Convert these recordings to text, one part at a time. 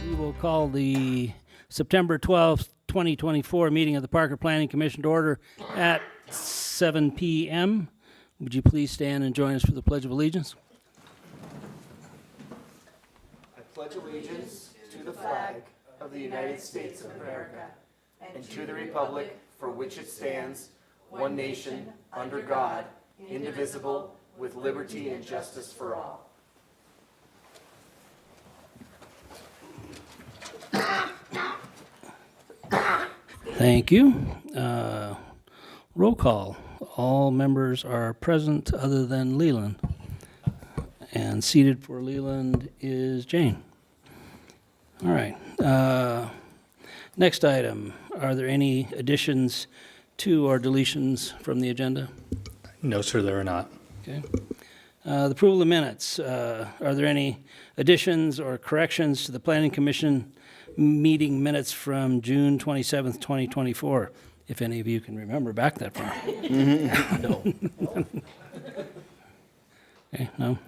We will call the September 12th, 2024 meeting of the Parker Planning Commission to order at 7 p.m. Would you please stand and join us for the Pledge of Allegiance? I pledge allegiance to the flag of the United States of America and to the republic for which it stands, one nation, under God, indivisible, with liberty and justice for all. Thank you. Roll call. All members are present other than Leland. And seated for Leland is Jane. All right. Next item. Are there any additions to or deletions from the agenda? No, sir, there are not. Okay. The approval of minutes. Are there any additions or corrections to the Planning Commission meeting minutes from June 27th, 2024? If any of you can remember back that far. No. Okay, no?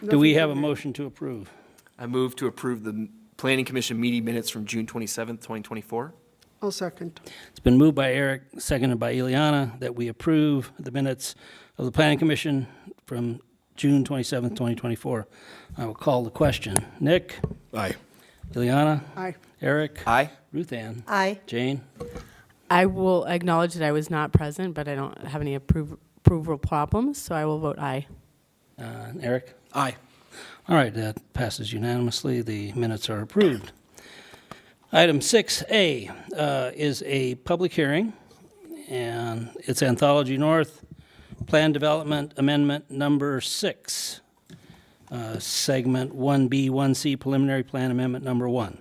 Do we have a motion to approve? I move to approve the Planning Commission meeting minutes from June 27th, 2024. I'll second. It's been moved by Eric, seconded by Ileana, that we approve the minutes of the Planning Commission from June 27th, 2024. I will call the question. Nick? Aye. Ileana? Aye. Eric? Aye. Ruth Ann? Aye. Jane? I will acknowledge that I was not present, but I don't have any approval problems, so I will vote aye. Eric? Aye. All right, that passes unanimously. The minutes are approved. Item 6A is a public hearing, and it's Anthology North Plan Development Amendment Number 6, Segment 1B, 1C, Preliminary Plan Amendment Number 1.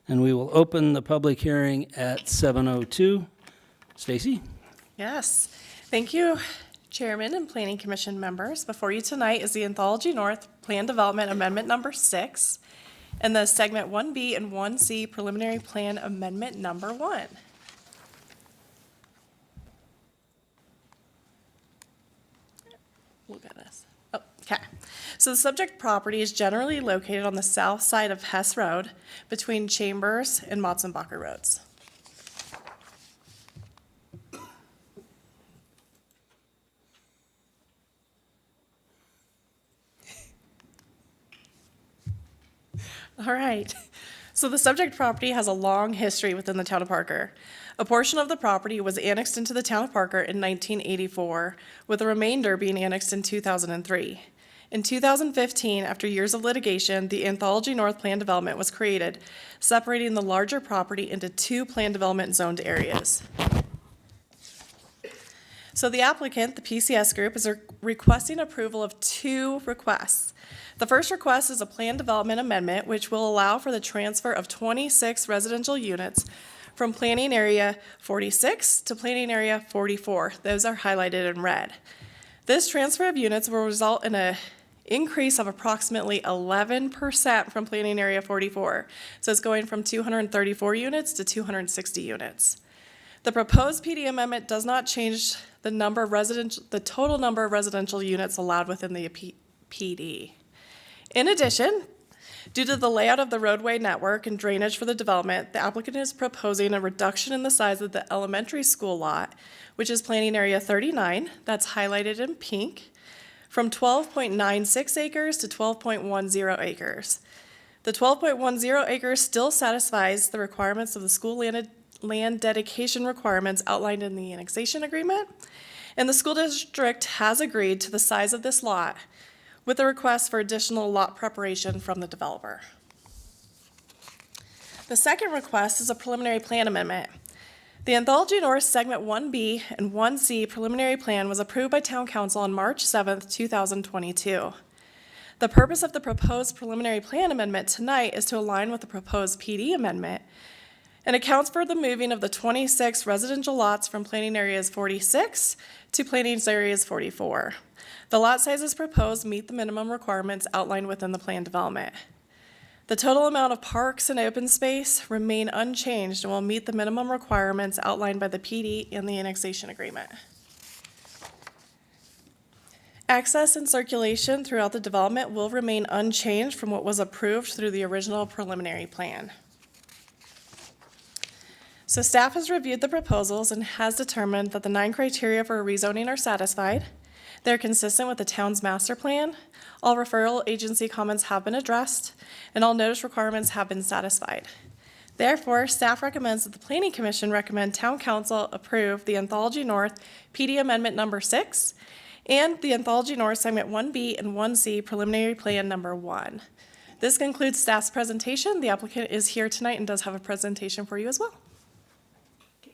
And we will open the public hearing at 7:02. Stacy? Yes, thank you, Chairman and Planning Commission members. Before you tonight is the Anthology North Plan Development Amendment Number 6 and the Segment 1B and 1C Preliminary Plan Amendment Number 1. Look at this. Oh, okay. So the subject property is generally located on the south side of Hess Road between Chambers and Motzenbacher Roads. All right. So the subject property has a long history within the town of Parker. A portion of the property was annexed into the town of Parker in 1984, with the remainder being annexed in 2003. In 2015, after years of litigation, the Anthology North Plan Development was created, separating the larger property into two plan development zoned areas. So the applicant, the PCS Group, is requesting approval of two requests. The first request is a plan development amendment, which will allow for the transfer of 26 residential units from planning area 46 to planning area 44. Those are highlighted in red. This transfer of units will result in an increase of approximately 11% from planning area 44. So it's going from 234 units to 260 units. The proposed PD amendment does not change the total number of residential units allowed within the PD. In addition, due to the layout of the roadway network and drainage for the development, the applicant is proposing a reduction in the size of the elementary school lot, which is planning area 39, that's highlighted in pink, from 12.96 acres to 12.10 acres. The 12.10 acres still satisfies the requirements of the school land dedication requirements outlined in the annexation agreement, and the school district has agreed to the size of this lot with a request for additional lot preparation from the developer. The second request is a preliminary plan amendment. The Anthology North Segment 1B and 1C preliminary plan was approved by Town Council on March 7th, 2022. The purpose of the proposed preliminary plan amendment tonight is to align with the proposed PD amendment and accounts for the moving of the 26 residential lots from planning areas 46 to planning areas 44. The lot sizes proposed meet the minimum requirements outlined within the plan development. The total amount of parks and open space remain unchanged and will meet the minimum requirements outlined by the PD and the annexation agreement. Access and circulation throughout the development will remain unchanged from what was approved through the original preliminary plan. So staff has reviewed the proposals and has determined that the 9 criteria for rezoning are satisfied. They're consistent with the town's master plan. All referral agency comments have been addressed, and all notice requirements have been satisfied. Therefore, staff recommends that the Planning Commission recommend Town Council approve the Anthology North PD Amendment Number 6 and the Anthology North Segment 1B and 1C Preliminary Plan Number 1. This concludes staff's presentation. The applicant is here tonight and does have a presentation for you as well.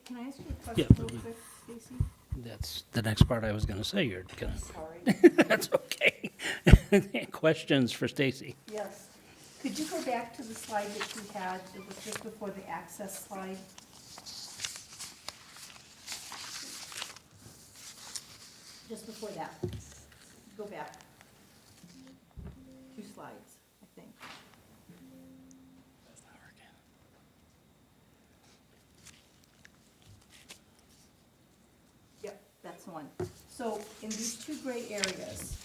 Can I ask you a Yeah. question real quick, Stacy? That's the next part I was going to say. You're gonna. Sorry. That's okay. Questions for Stacy? Yes. Could you go back to the slide that you had, it was just before the access slide? Just before that. Go back. 2 slides, I think. Yep, that's the one. So in these 2 gray areas,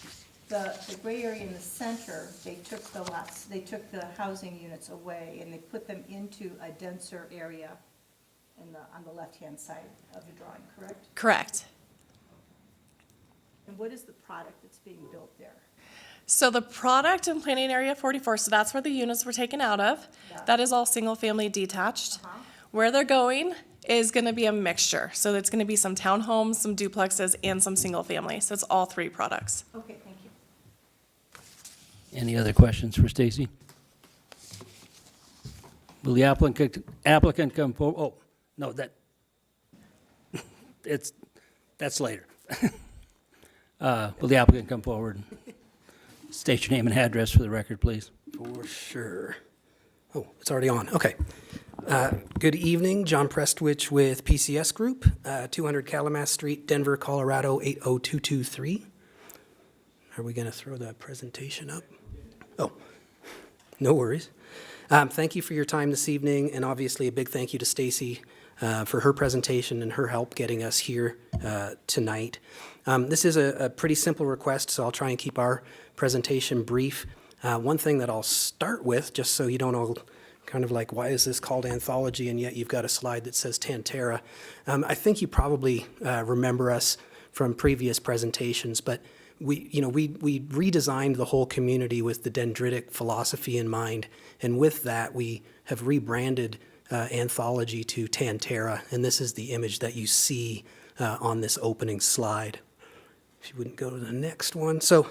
the gray area in the center, they took the lots, they took the housing units away and they put them into a denser area on the left-hand side of the drawing, correct? Correct. And what is the product that's being built there? So the product in planning area 44, so that's where the units were taken out of. Yeah. That is all single-family detached. Uh-huh. Where they're going is going to be a mixture. So it's going to be some townhomes, some duplexes, and some single-family. So it's all 3 products. Okay, thank you. Any other questions for Stacy? Will the applicant come forward? Oh, no, that's later. Will the applicant come forward? State your name and address for the record, please. For sure. Oh, it's already on. Okay. Good evening, John Prestwich with PCS Group, 200 Calumet Street, Denver, Colorado, 80223. Are we going to throw that presentation up? Oh, no worries. Thank you for your time this evening, and obviously a big thank you to Stacy for her presentation and her help getting us here tonight. This is a pretty simple request, so I'll try and keep our presentation brief. One thing that I'll start with, just so you don't all kind of like, why is this called Anthology, and yet you've got a slide that says Tantera. I think you probably remember us from previous presentations, but we redesigned the whole community with the dendritic philosophy in mind, and with that, we have rebranded Anthology to Tantera, and this is the image that you see on this opening slide. If you wouldn't go to the next one. So,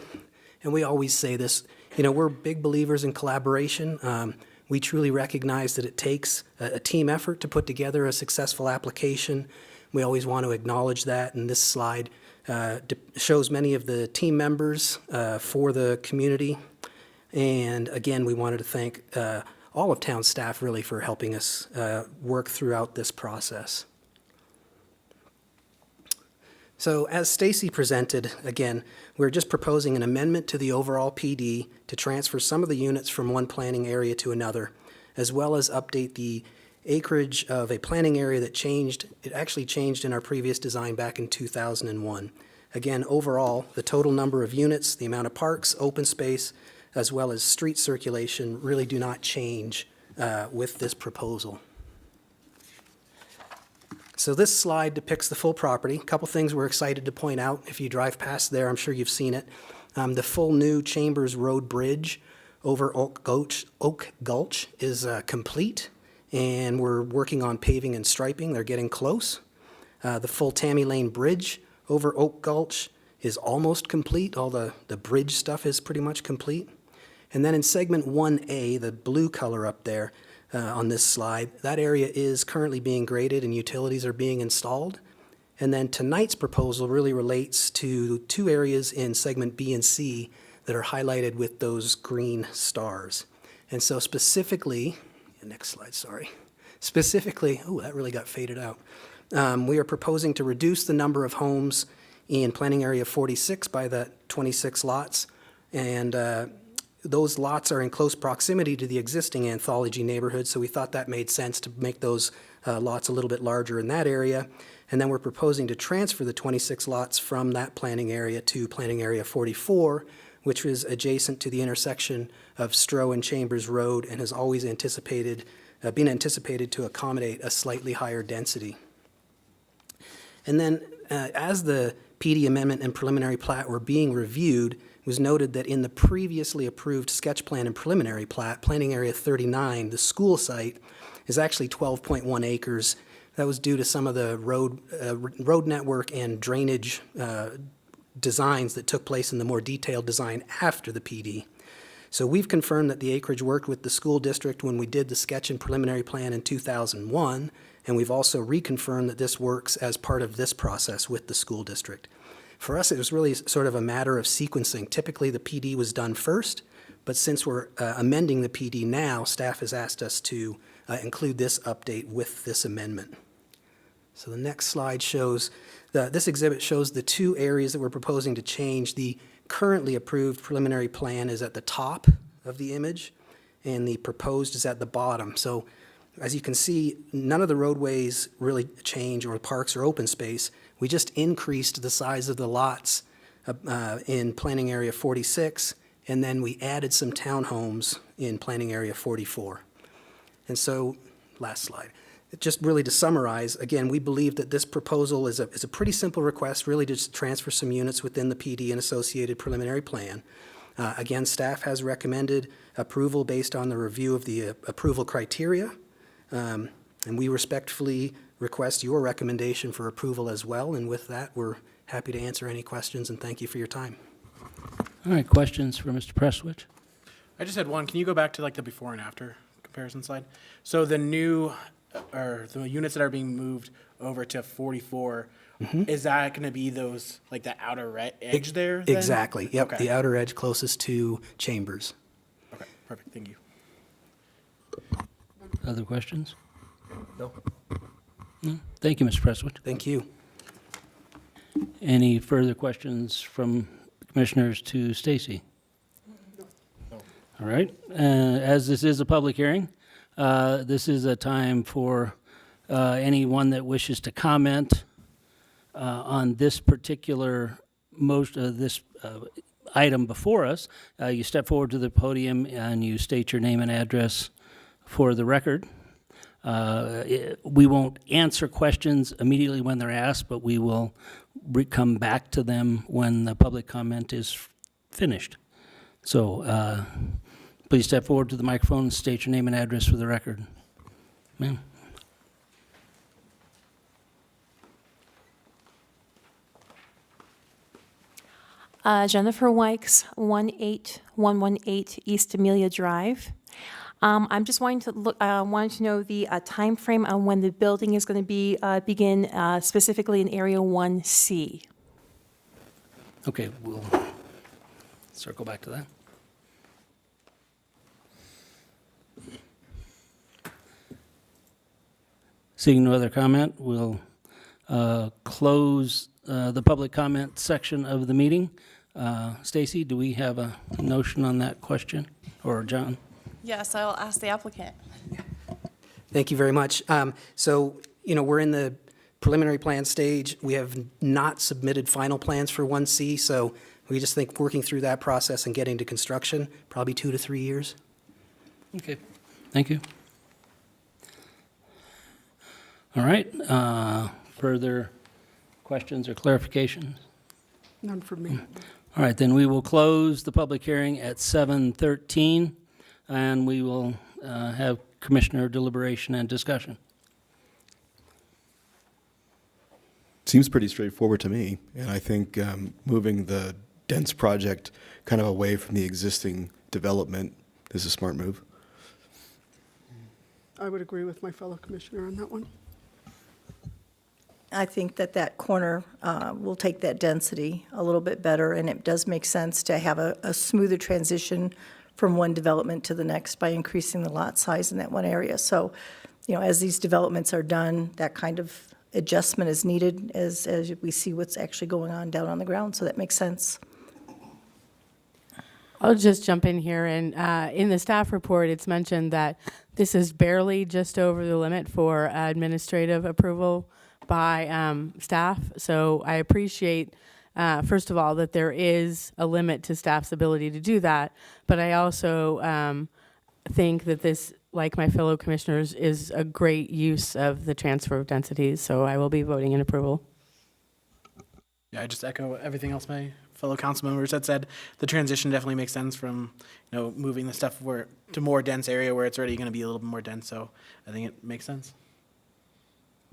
and we always say this, we're big believers in collaboration. We truly recognize that it takes a team effort to put together a successful application. We always want to acknowledge that, and this slide shows many of the team members for the community. And again, we wanted to thank all of town staff really for helping us work throughout this process. So as Stacy presented, again, we're just proposing an amendment to the overall PD to transfer some of the units from one planning area to another, as well as update the acreage of a planning area that changed. It actually changed in our previous design back in 2001. Again, overall, the total number of units, the amount of parks, open space, as well as street circulation really do not change with this proposal. So this slide depicts the full property. A couple things we're excited to point out. If you drive past there, I'm sure you've seen it. The full new Chambers Road Bridge over Oak Gulch is complete, and we're working on paving and striping. They're getting close. The full Tammy Lane Bridge over Oak Gulch is almost complete. All the bridge stuff is pretty much complete. And then in segment 1A, the blue color up there, on this slide, that area is currently being graded and utilities are being installed. And then tonight's proposal really relates to 2 areas in segment B and C that are highlighted with those green stars. And so specifically, next slide, sorry. Specifically, oh, that really got faded out. We are proposing to reduce the number of homes in planning area 46 by the 26 lots. And those lots are in close proximity to the existing Anthology neighborhood, so we thought that made sense to make those lots a little bit larger in that area. And then we're proposing to transfer the 26 lots from that planning area to planning area 44, which is adjacent to the intersection of Stroh and Chambers Road and has always been anticipated to accommodate a slightly higher density. And then, as the PD amendment and preliminary plat were being reviewed, it was noted that in the previously approved sketch plan and preliminary plat, planning area 39, the school site, is actually 12.1 acres. That was due to some of the road network and drainage designs that took place in the more detailed design after the PD. So we've confirmed that the acreage worked with the school district when we did the sketch and preliminary plan in 2001, and we've also reconfirmed that this works as part of this process with the school district. For us, it was really sort of a matter of sequencing. Typically, the PD was done first, but since we're amending the PD now, staff has asked us to include this update with this amendment. So the next slide shows, this exhibit shows the two areas that we're proposing to change. The currently approved preliminary plan is at the top of the image, and the proposed is at the bottom. So as you can see, none of the roadways really change, or parks or open space. We just increased the size of the lots in planning area 46, and then we added some townhomes in planning area 44. And so, last slide. Just really to summarize, again, we believe that this proposal is a pretty simple request, really to just transfer some units within the PD and associated preliminary plan. Again, staff has recommended approval based on the review of the approval criteria, and we respectfully request your recommendation for approval as well. And with that, we're happy to answer any questions, and thank you for your time. All right, questions for Mr. Prestwich? I just had one. Can you go back to like the before and after comparison slide? So the new, or the units that are being moved over to 44, is that going to be those, like the outer edge there then? Exactly, yep, Okay. the outer edge closest to Chambers. Okay, perfect, thank you. Other questions? No. Thank you, Mr. Prestwich. Thank you. Any further questions from commissioners to Stacy? All right, as this is a public hearing, this is a time for anyone that wishes to comment on this particular item before us. You step forward to the podium and you state your name and address for the record. We won't answer questions immediately when they're asked, but we will come back to them when the public comment is finished. So please step forward to the microphone and state your name and address for the record. Ma'am. Jennifer Wykes, 18118 East Amelia Drive. I'm just wanting to know the time frame on when the building is going to begin, specifically in Area 1C. Okay, we'll circle back to that. Seeing no other comment, we'll close the public comment section of the meeting. Stacy, do we have a notion on that question, or John? Yes, I will ask the applicant. Thank you very much. So, we're in the preliminary plan stage. We have not submitted final plans for 1C, so we just think working through that process and getting to construction, probably 2 to 3 years. Okay, thank you. All right, further questions or clarifications? None for me. All right, then we will close the public hearing at 7:13, and we will have commissioner deliberation and discussion. Seems pretty straightforward to me, and I think moving the dense project kind of away from the existing development is a smart move. I would agree with my fellow commissioner on that one. I think that corner will take that density a little bit better, and it does make sense to have a smoother transition from one development to the next by increasing the lot size in that one area. So, as these developments are done, that kind of adjustment is needed as we see what's actually going on down on the ground, so that makes sense. I'll just jump in here, and in the staff report, it's mentioned that this is barely just over the limit for administrative approval by staff. So I appreciate, first of all, that there is a limit to staff's ability to do that, but I also think that this, like my fellow commissioners, is a great use of the transfer of densities, so I will be voting in approval. Yeah, I just echo everything else my fellow council members had said. The transition definitely makes sense from, moving the stuff to more dense area where it's already going to be a little bit more dense. So I think it makes sense.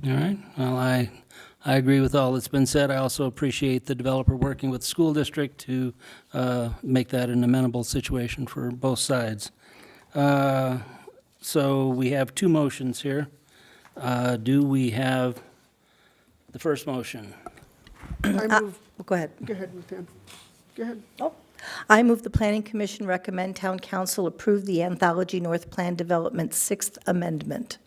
All right. Well, I agree with all that's been said. I also appreciate the developer working with the school district to make that an amenable situation for both sides. So we have two motions here. Do we have the first motion? I move, Go ahead. go ahead, Ruth Ann. Go ahead. I move the Planning Commission recommend Town Council approve the Anthology North Plan Development Sixth Amendment.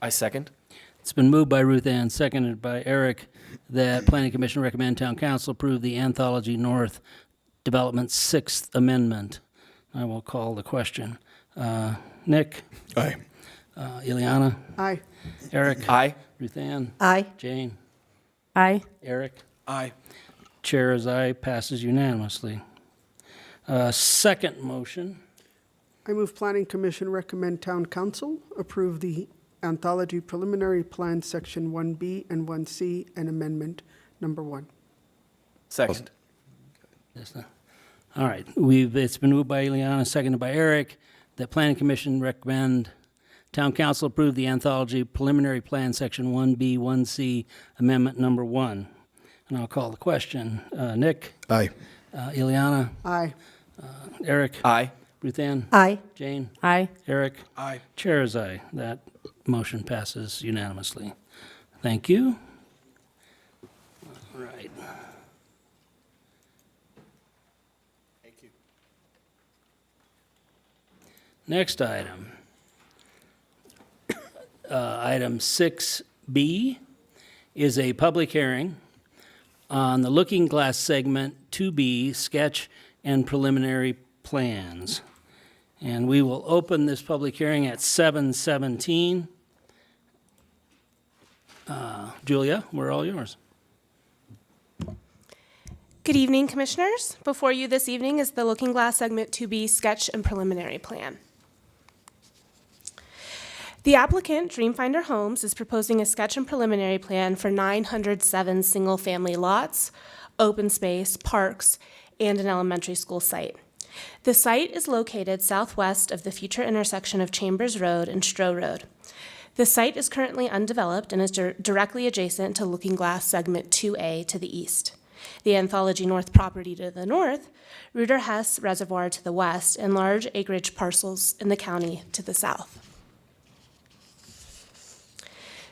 I second. It's been moved by Ruth Ann, seconded by Eric, that Planning Commission recommend Town Council approve the Anthology North Development Sixth Amendment. I will call the question. Nick? Aye. Ileana? Aye. Eric? Aye. Ruth Ann? Aye. Jane? Aye. Eric? Aye. Chair as aye, passes unanimously. Second motion. I move Planning Commission recommend Town Council approve the Anthology Preliminary Plan, Section 1B and 1C, and Amendment Number 1. Second. All right, it's been moved by Ileana, seconded by Eric, that Planning Commission recommend Town Council approve the Anthology Preliminary Plan, Section 1B, 1C, Amendment Number 1. And I'll call the question. Nick? Aye. Ileana? Aye. Eric? Aye. Ruth Ann? Aye. Jane? Aye. Eric? Aye. Chair is aye. That motion passes unanimously. Thank you. All right. Thank you. Next item. Item 6B is a public hearing on the Looking Glass Segment 2B sketch and preliminary plans. And we will open this public hearing at 7:17. Julia, we're all yours. Good evening, Commissioners. Before you this evening is the Looking Glass Segment 2B sketch and preliminary plan. The applicant, Dreamfinder Homes, is proposing a sketch and preliminary plan for 907 single-family lots, open space, parks, and an elementary school site. The site is located southwest of the future intersection of Chambers Road and Stroh Road. The site is currently undeveloped and is directly adjacent to Looking Glass Segment 2A to the east, the Anthology North property to the north, Rudder Hess Reservoir to the west, and large acreage parcels in the county to the south.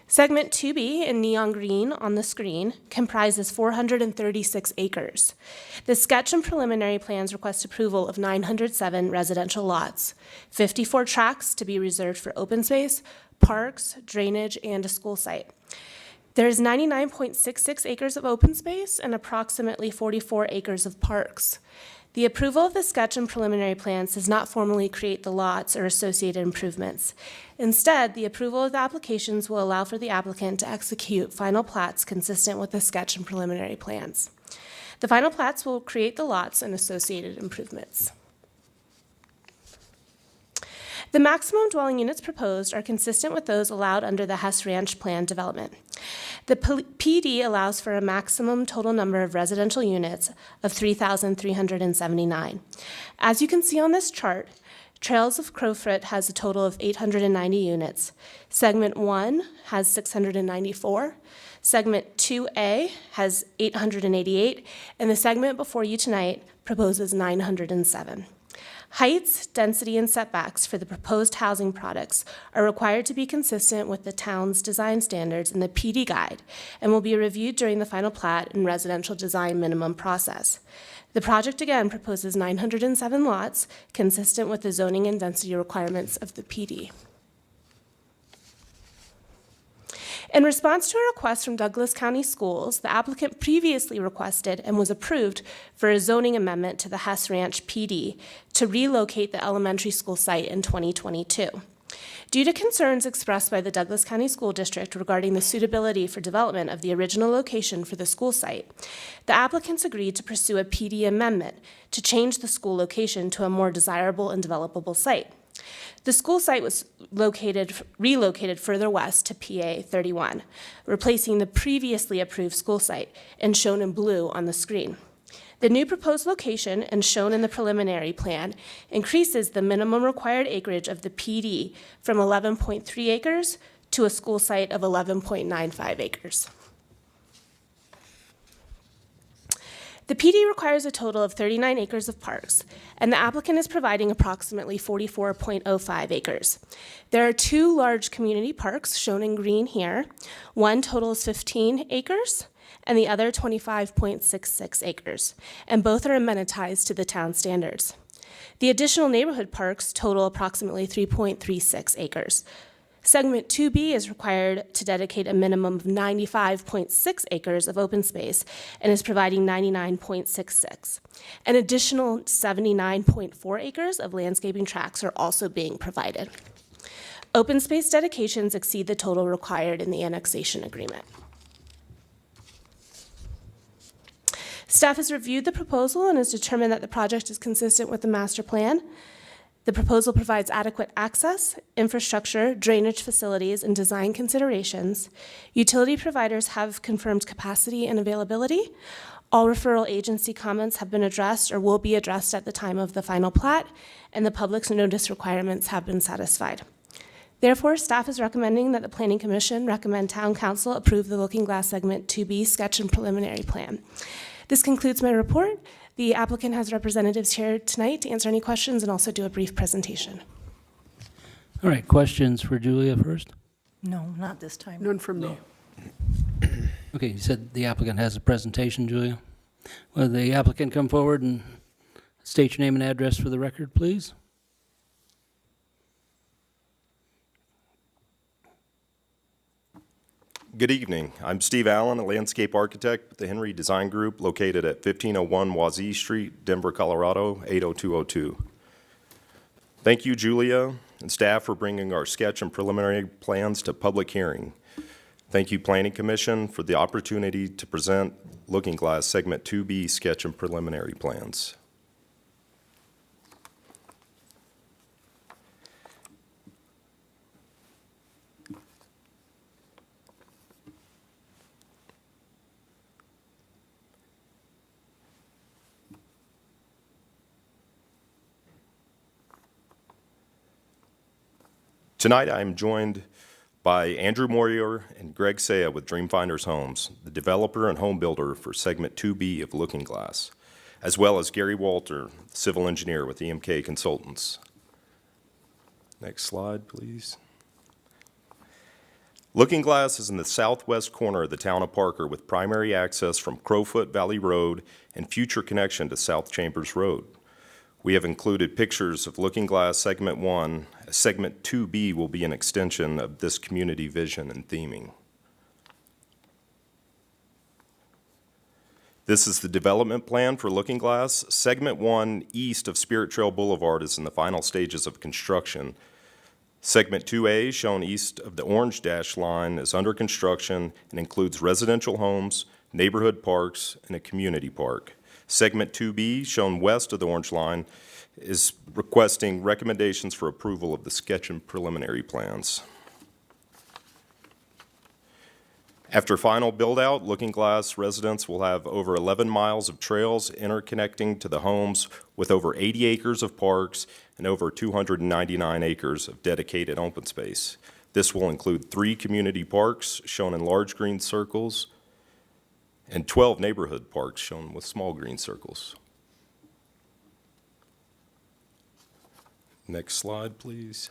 Segment 2B in neon green on the screen comprises 436 acres. The sketch and preliminary plans request approval of 907 residential lots, 54 tracts to be reserved for open space, parks, drainage, and a school site. There is 99.66 acres of open space and approximately 44 acres of parks. The approval of the sketch and preliminary plans does not formally create the lots or associated improvements. Instead, the approval of the applications will allow for the applicant to execute final plats consistent with the sketch and preliminary plans. The final plats will create the lots and associated improvements. The maximum dwelling units proposed are consistent with those allowed under the Hess Ranch Plan development. The PD allows for a maximum total number of residential units of 3,379. As you can see on this chart, Trails of Crowfoot has a total of 890 units. Segment 1 has 694. Segment 2A has 888, and the segment before you tonight proposes 907. Heights, density, and setbacks for the proposed housing products are required to be consistent with the town's design standards in the PD guide and will be reviewed during the final plat and residential design minimum process. The project again proposes 907 lots consistent with the zoning and density requirements of the PD. In response to a request from Douglas County Schools, the applicant previously requested and was approved for a zoning amendment to the Hess Ranch PD to relocate the elementary school site in 2022. Due to concerns expressed by the Douglas County School District regarding the suitability for development of the original location for the school site, the applicants agreed to pursue a PD amendment to change the school location to a more desirable and developable site. The school site was relocated further west to PA 31, replacing the previously approved school site and shown in blue on the screen. The new proposed location, and shown in the preliminary plan, increases the minimum required acreage of the PD from 11.3 acres to a school site of 11.95 acres. The PD requires a total of 39 acres of parks, and the applicant is providing approximately 44.05 acres. There are two large community parks shown in green here. One totals 15 acres, and the other 25.66 acres, and both are amenitized to the town standards. The additional neighborhood parks total approximately 3.36 acres. Segment 2B is required to dedicate a minimum of 95.6 acres of open space and is providing 99.66. An additional 79.4 acres of landscaping tracts are also being provided. Open space dedications exceed the total required in the annexation agreement. Staff has reviewed the proposal and has determined that the project is consistent with the master plan. The proposal provides adequate access, infrastructure, drainage facilities, and design considerations. Utility providers have confirmed capacity and availability. All referral agency comments have been addressed or will be addressed at the time of the final plat, and the public's notice requirements have been satisfied. Therefore, staff is recommending that the Planning Commission recommend Town Council approve the Looking Glass Segment 2B sketch and preliminary plan. This concludes my report. The applicant has representatives here tonight to answer any questions and also do a brief presentation. All right, questions for Julia first? No, not this time. None from me. Okay, you said the applicant has a presentation, Julia. Will the applicant come forward and state your name and address for the record, please? Good evening. I'm Steve Allen, a landscape architect with the Henry Design Group located at 1501 Wazee Street, Denver, Colorado, 80202. Thank you, Julia and staff, for bringing our sketch and preliminary plans to public hearing. Thank you, Planning Commission, for the opportunity to present Looking Glass Segment 2B sketch and preliminary plans. Tonight, I am joined by Andrew Morier and Greg Saya with Dreamfinders Homes, the developer and home builder for Segment 2B of Looking Glass, as well as Gary Walter, civil engineer with EMK Consultants. Next slide, please. Looking Glass is in the southwest corner of the town of Parker with primary access from Crowfoot Valley Road and future connection to South Chambers Road. We have included pictures of Looking Glass Segment 1. Segment 2B will be an extension of this community vision and theming. This is the development plan for Looking Glass. Segment 1 east of Spirit Trail Boulevard is in the final stages of construction. Segment 2A, shown east of the orange dash line, is under construction and includes residential homes, neighborhood parks, and a community park. Segment 2B, shown west of the orange line, is requesting recommendations for approval of the sketch and preliminary plans. After final build-out, Looking Glass residents will have over 11 miles of trails interconnecting to the homes with over 80 acres of parks and over 299 acres of dedicated open space. This will include 3 community parks, shown in large green circles, and 12 neighborhood parks shown with small green circles. Next slide, please.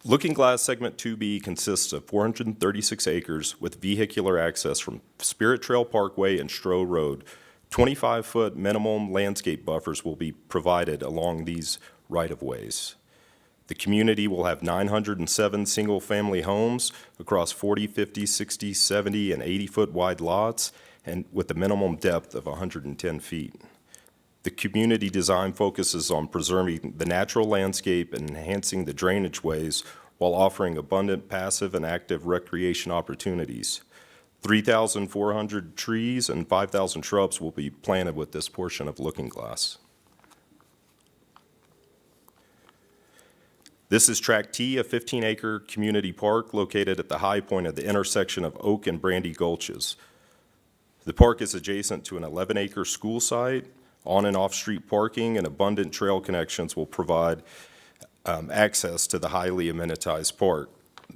Looking Glass Segment 2B consists of 436 acres with vehicular access from Spirit Trail Parkway and Stroh Road. 25-foot minimum landscape buffers will be provided along these right-of-ways. The community will have 907 single-family homes across 40, 50, 60, 70, and 80-foot wide lots, and with a minimum depth of 110 feet. The community design focuses on preserving the natural landscape and enhancing the drainage ways while offering abundant passive and active recreation opportunities. 3,400 trees and 5,000 shrubs will be planted with this portion of Looking Glass. This is Tract T, a 15-acre community park located at the high point of the intersection of Oak and Brandy Gulches. The park is adjacent to an 11-acre school site. On and off-street parking and abundant trail connections will provide access to the highly amenitized park.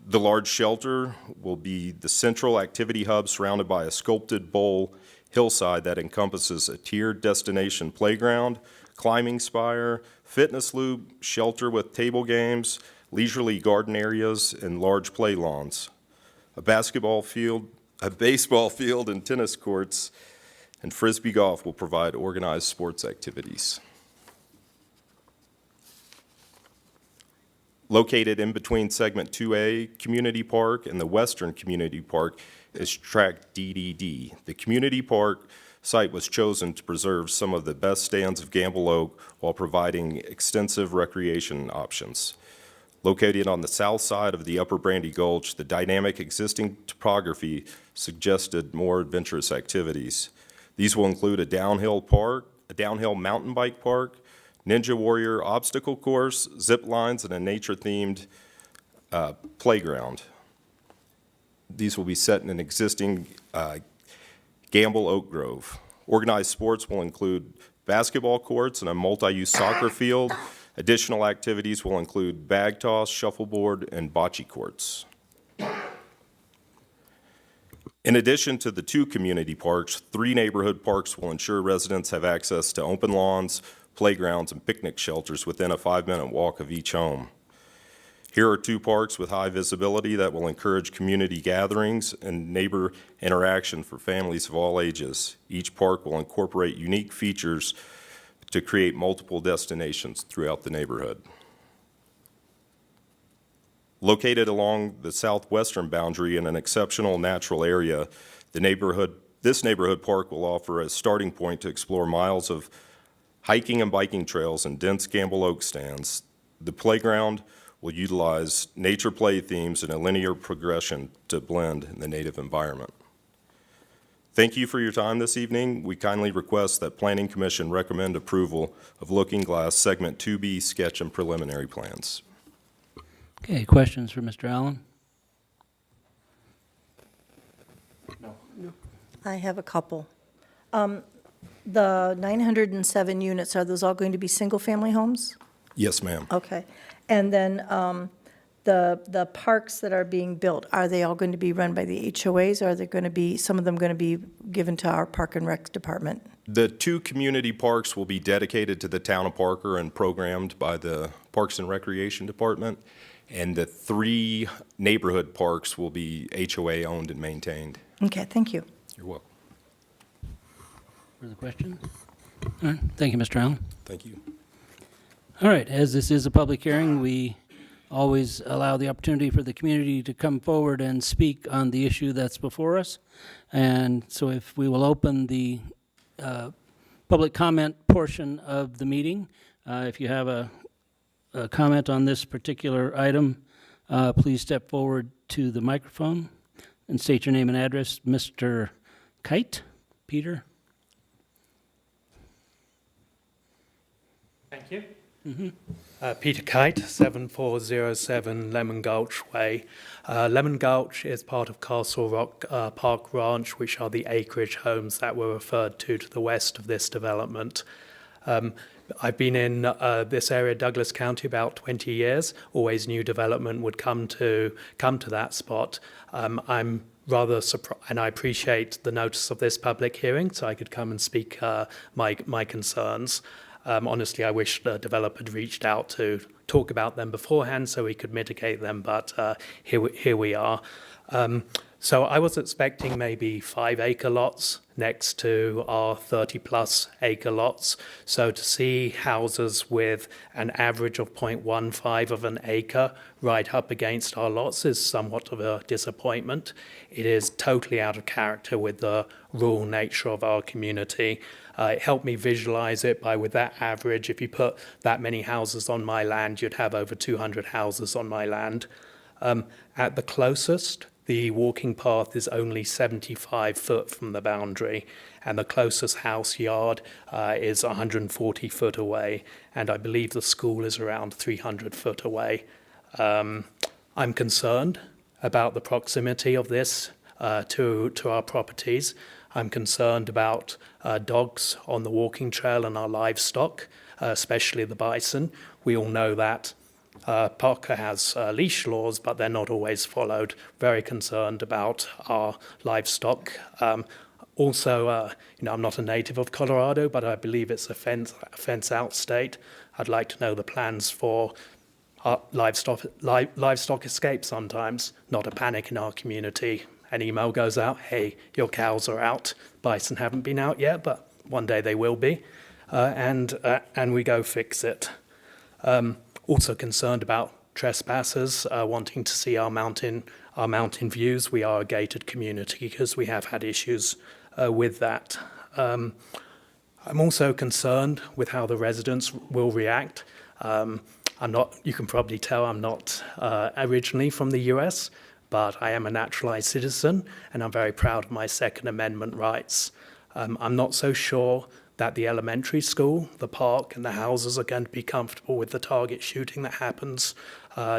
The large shelter will be the central activity hub surrounded by a sculpted bowl hillside that encompasses a tiered destination playground, climbing spire, fitness loop, shelter with table games, leisurely garden areas, and large play lawns. A baseball field, and tennis courts, and Frisbee golf will provide organized sports activities. Located in between Segment 2A Community Park and the Western Community Park is Tract DDD. The community park site was chosen to preserve some of the best stands of Gamble Oak while providing extensive recreation options. Located on the south side of the Upper Brandy Gulch, the dynamic existing topography suggested more adventurous activities. These will include a downhill mountain bike park, Ninja Warrior obstacle course, zip lines, and a nature-themed playground. These will be set in an existing Gamble Oak Grove. Organized sports will include basketball courts and a multi-use soccer field. Additional activities will include bag toss, shuffleboard, and bocce courts. In addition to the 2 community parks, 3 neighborhood parks will ensure residents have access to open lawns, playgrounds, and picnic shelters within a 5-minute walk of each home. Here are 2 parks with high visibility that will encourage community gatherings and neighbor interaction for families of all ages. Each park will incorporate unique features to create multiple destinations throughout the neighborhood. Located along the southwestern boundary in an exceptional natural area, this neighborhood park will offer a starting point to explore miles of hiking and biking trails and dense Gamble Oak stands. The playground will utilize nature play themes and a linear progression to blend in the native environment. Thank you for your time this evening. We kindly request that Planning Commission recommend approval of Looking Glass Segment 2B sketch and preliminary plans. Okay, questions for Mr. Allen? I have a couple. The 907 units, are those all going to be single-family homes? Yes, ma'am. Okay. And then the parks that are being built, are they all going to be run by the HOAs, or are they going to be, some of them going to be given to our Park and Rec department? The 2 community parks will be dedicated to the town of Parker and programmed by the Parks and Recreation Department, and the 3 neighborhood parks will be HOA owned and maintained. Okay, thank you. You're welcome. Further questions? All right, thank you, Mr. Allen. Thank you. All right, as this is a public hearing, we always allow the opportunity for the community to come forward and speak on the issue that's before us. And so if we will open the public comment portion of the meeting, if you have a comment on this particular item, please step forward to the microphone and state your name and address. Mr. Kite, Peter? Thank you. Peter Kite, 7407 Lemon Gulch Way. Lemon Gulch is part of Castle Rock Park Ranch, which are the acreage homes that were referred to the west of this development. I've been in this area, Douglas County, about 20 years. Always new development would come to that spot. I'm rather surprised, and I appreciate the notice of this public hearing, so I could come and speak my concerns. Honestly, I wish the developer had reached out to talk about them beforehand so we could mitigate them, but here we are. So I was expecting maybe 5-acre lots next to our 30-plus acre lots. So to see houses with an average of 0.15 of an acre right up against our lots is somewhat of a disappointment. It is totally out of character with the rural nature of our community. It helped me visualize it by, with that average, if you put that many houses on my land, you'd have over 200 houses on my land. At the closest, the walking path is only 75 foot from the boundary, and the closest house yard is 140 foot away, and I believe the school is around 300 foot away. I'm concerned about the proximity of this to our properties. I'm concerned about dogs on the walking trail and our livestock, especially the bison. We all know that Parker has leash laws, but they're not always followed. Very concerned about our livestock. Also, I'm not a native of Colorado, but I believe it's a fence-out state. I'd like to know the plans for livestock escape sometimes, not a panic in our community. An email goes out, hey, your cows are out. Bison haven't been out yet, but one day they will be. And we go fix it. Also concerned about trespassers wanting to see our mountain views. We are a gated community because we have had issues with that. I'm also concerned with how the residents will react. You can probably tell I'm not originally from the US, but I am a naturalized citizen and I'm very proud of my Second Amendment rights. I'm not so sure that the elementary school, the park, and the houses are going to be comfortable with the target shooting that happens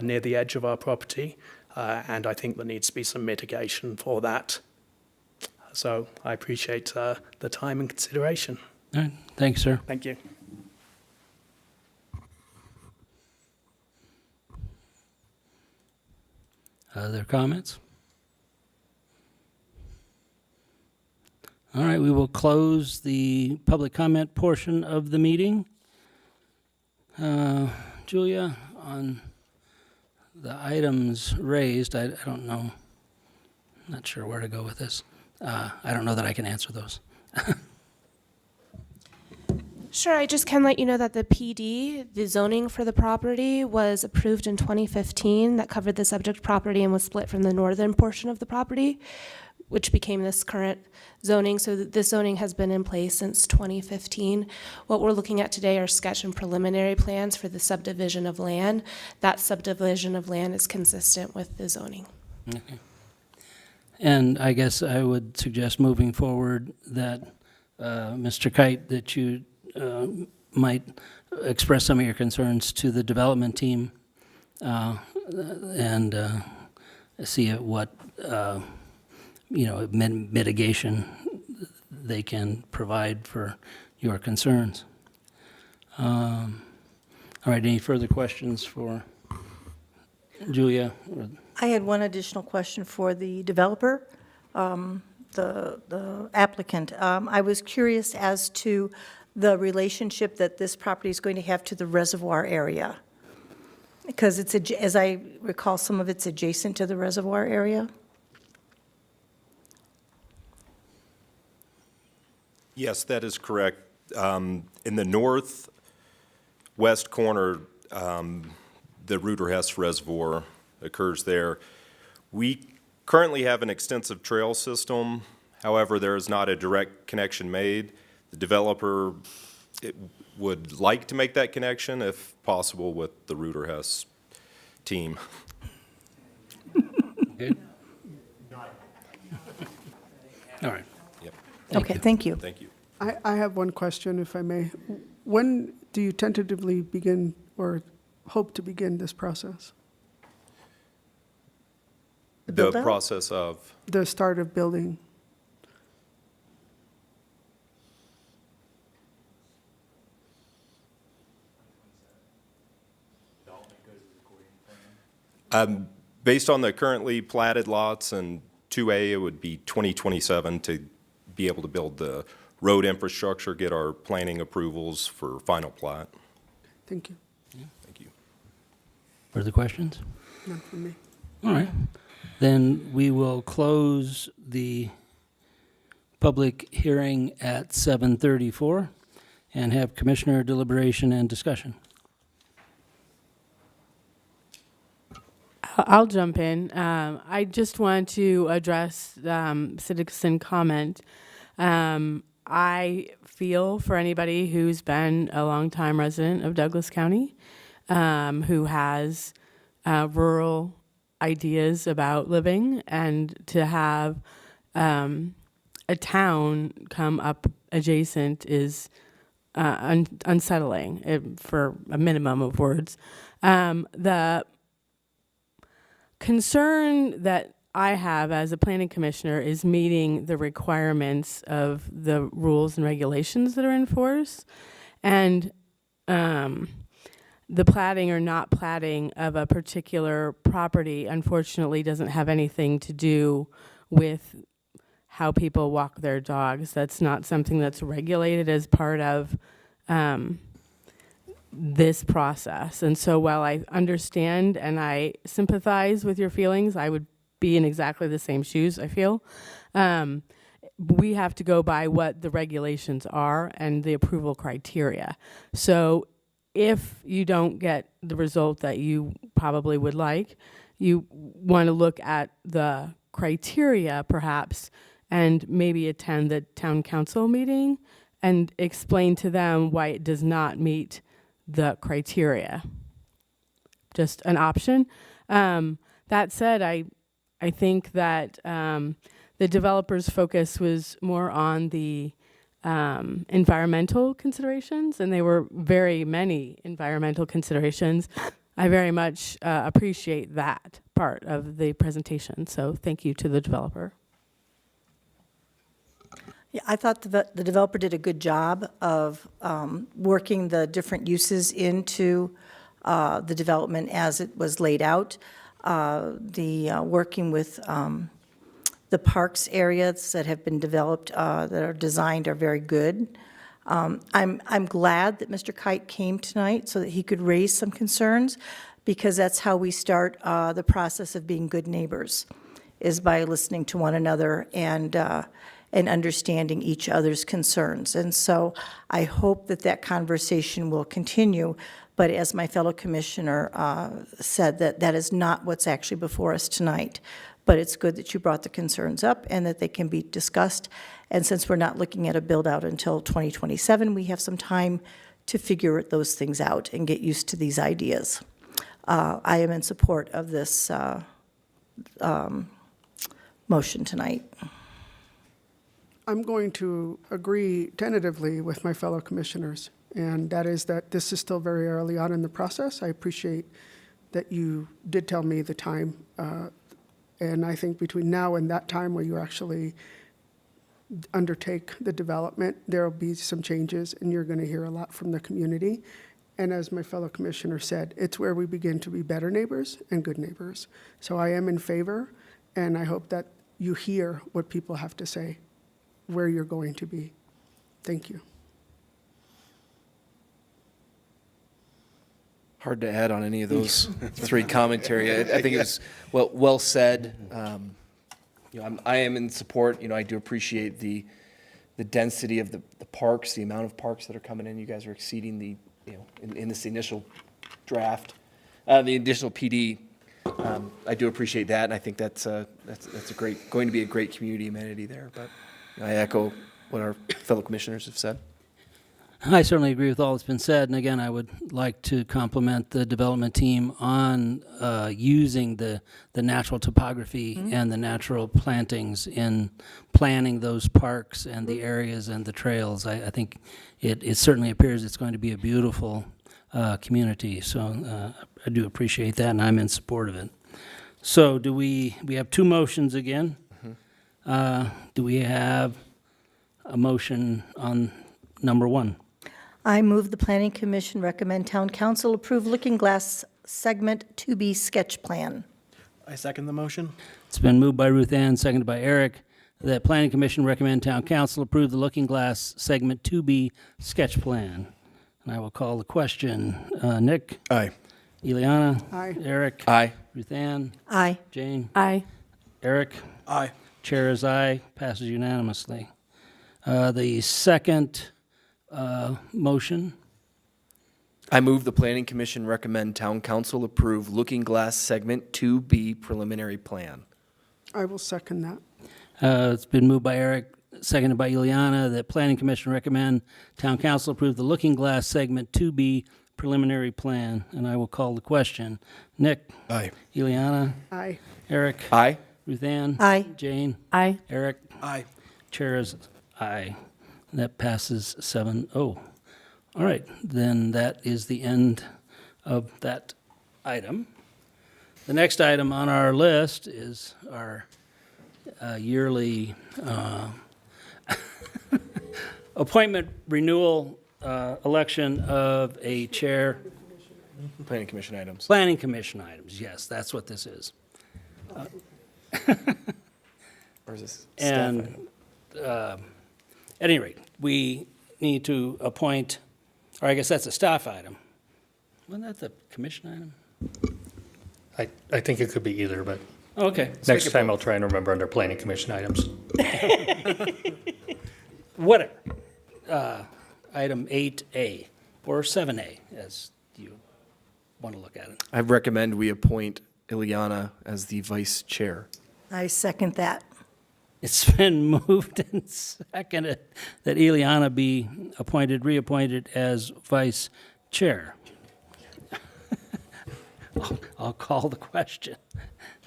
near the edge of our property, and I think there needs to be some mitigation for that. So I appreciate the time and consideration. All right, thanks, sir. Thank you. Other comments? All right, we will close the public comment portion of the meeting. Julia, on the items raised, I don't know, not sure where to go with this. I don't know that I can answer those. Sure, I just can let you know that the PD, the zoning for the property, was approved in 2015. That covered the subject property and was split from the northern portion of the property, which became this current zoning. So this zoning has been in place since 2015. What we're looking at today are sketch and preliminary plans for the subdivision of land. That subdivision of land is consistent with the zoning. Okay. And I guess I would suggest moving forward that, Mr. Kite, that you might express some of your concerns to the development team and see what mitigation they can provide for your concerns. All right, any further questions for Julia? I had one additional question for the developer, the applicant. I was curious as to the relationship that this property is going to have to the reservoir area. Because it's, as I recall, some of it's adjacent to the reservoir area. Yes, that is correct. In the northwest corner, the Reuter Hess Reservoir occurs there. We currently have an extensive trail system. However, there is not a direct connection made. The developer would like to make that connection, if possible, with the Reuter Hess team. Good. All right. Yep. Okay, thank you. Thank you. I have one question, if I may. When do you tentatively begin or hope to begin this process? The build-out? process of, The start of building? based on the currently platted lots and 2A, it would be 2027 to be able to build the road infrastructure, get our planning approvals for final plat. Thank you. Thank you. Further questions? Not for me. All right. Then we will close the public hearing at 7:34 and have commissioner deliberation and discussion. I'll jump in. I just want to address citizen comment. I feel for anybody who's been a longtime resident of Douglas County, who has rural ideas about living, and to have a town come up adjacent is unsettling, for a minimum of words. The concern that I have as a planning commissioner is meeting the requirements of the rules and regulations that are in force. And the platting or not platting of a particular property, unfortunately, doesn't have anything to do with how people walk their dogs. That's not something that's regulated as part of this process. And so while I understand and I sympathize with your feelings, I would be in exactly the same shoes, I feel. We have to go by what the regulations are and the approval criteria. So if you don't get the result that you probably would like, you want to look at the criteria perhaps and maybe attend the town council meeting and explain to them why it does not meet the criteria. Just an option. That said, I think that the developer's focus was more on the environmental considerations, and there were very many environmental considerations. I very much appreciate that part of the presentation, so thank you to the developer. Yeah, I thought the developer did a good job of working the different uses into the development as it was laid out. Working with the parks areas that have been developed, that are designed, are very good. I'm glad that Mr. Kite came tonight so that he could raise some concerns, because that's how we start the process of being good neighbors, is by listening to one another and understanding each other's concerns. And so I hope that that conversation will continue. But as my fellow commissioner said, that is not what's actually before us tonight. But it's good that you brought the concerns up and that they can be discussed. And since we're not looking at a build-out until 2027, we have some time to figure those things out and get used to these ideas. I am in support of this motion tonight. I'm going to agree tentatively with my fellow commissioners, and that is that this is still very early on in the process. I appreciate that you did tell me the time, and I think between now and that time where you actually undertake the development, there will be some changes, and you're going to hear a lot from the community. And as my fellow commissioner said, it's where we begin to be better neighbors and good neighbors. So I am in favor, and I hope that you hear what people have to say, where you're going to be. Thank you. Hard to add on any of those three commentary. I think it was well said. I am in support. I do appreciate the density of the parks, the amount of parks that are coming in. You guys are exceeding the, in this initial draft, the additional PD. I do appreciate that, and I think that's going to be a great community amenity there. But I echo what our fellow commissioners have said. I certainly agree with all that's been said, and again, I would like to compliment the development team on using the natural topography and the natural plantings in planning those parks and the areas and the trails. I think it certainly appears it's going to be a beautiful community, so I do appreciate that, and I'm in support of it. So do we have two motions again? Do we have a motion on number one? I move the Planning Commission recommend Town Council approve Looking Glass Segment 2B sketch plan. I second the motion. It's been moved by Ruth Ann, seconded by Eric, that Planning Commission recommend Town Council approve the Looking Glass Segment 2B sketch plan. And I will call the question. Nick? Aye. Eliana? Aye. Eric? Aye. Ruth Ann? Aye. Jane? Aye. Eric? Aye. Chair is aye, passes unanimously. The second motion, I move the Planning Commission recommend Town Council approve Looking Glass Segment 2B preliminary plan. I will second that. it's been moved by Eric, seconded by Ileana, that Planning Commission recommend Town Council approve the Looking Glass Segment 2B preliminary plan, and I will call the question. Nick? Aye. Ileana? Aye. Eric? Aye. Ruth Ann? Aye. Jane? Aye. Eric? Aye. Chair is aye. That passes 7-0. All right, then that is the end of that item. The next item on our list is our yearly appointment renewal election of a chair. Planning Commission items. Planning Commission items, yes, that's what this is. Or is this And at any rate, we need to appoint, or I guess that's a staff item. Wasn't that the commission item? I think it could be either, but Okay, next time I'll try and remember under planning commission items. whatever. Item 8A, or 7A, as you want to look at it. I recommend we appoint Ileana as the vice chair. I second that. It's been moved and seconded that Ileana be reappointed as vice chair. I'll call the question.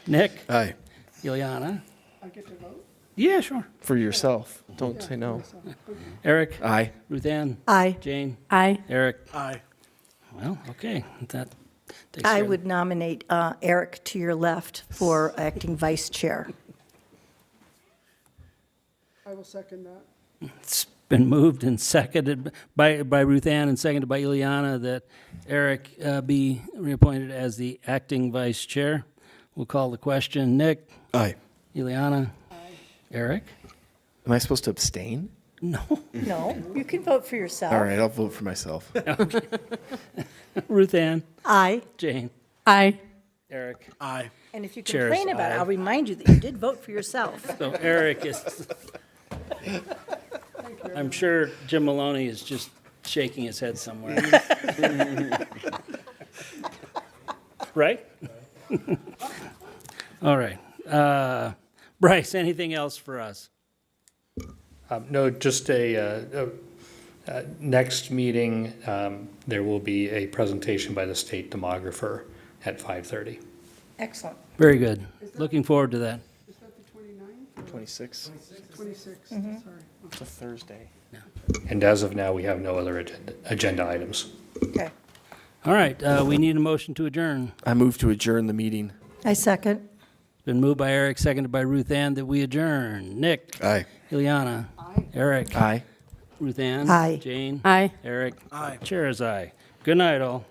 Nick? Aye. Ileana? I get to vote? Yeah, sure. For yourself. Don't say no. Eric? Aye. Ruth Ann? Aye. Jane? Aye. Eric? Aye. Well, okay, that takes I care of would nominate Eric to your left for acting vice chair. I will second that. It's been moved and seconded by Ruth Ann and seconded by Ileana that Eric be reappointed as the acting vice chair. We'll call the question. Nick? Aye. Ileana? Eric? Am I supposed to abstain? No. No, you can vote for yourself. All right, I'll vote for myself. Ruth Ann? Aye. Jane? Aye. Eric? Aye. And if you Chair is complain about it, aye. I'll remind you that you did vote for yourself. So Eric is, I'm sure Jim Maloney is just shaking his head somewhere. Right? All right. Bryce, anything else for us? No, just next meeting, there will be a presentation by the state demographer at 5:30. Excellent. Very good. Looking forward to that. Is that the 29th? 26. 26th, sorry. It's a Thursday. And as of now, we have no other agenda items. Okay. All right, we need a motion to adjourn. I move to adjourn the meeting. I second. Been moved by Eric, seconded by Ruth Ann, that we adjourn. Nick? Aye. Ileana? Eric? Aye. Ruth Ann? Aye. Jane? Aye. Eric? Aye. Chair is aye. Good night, all.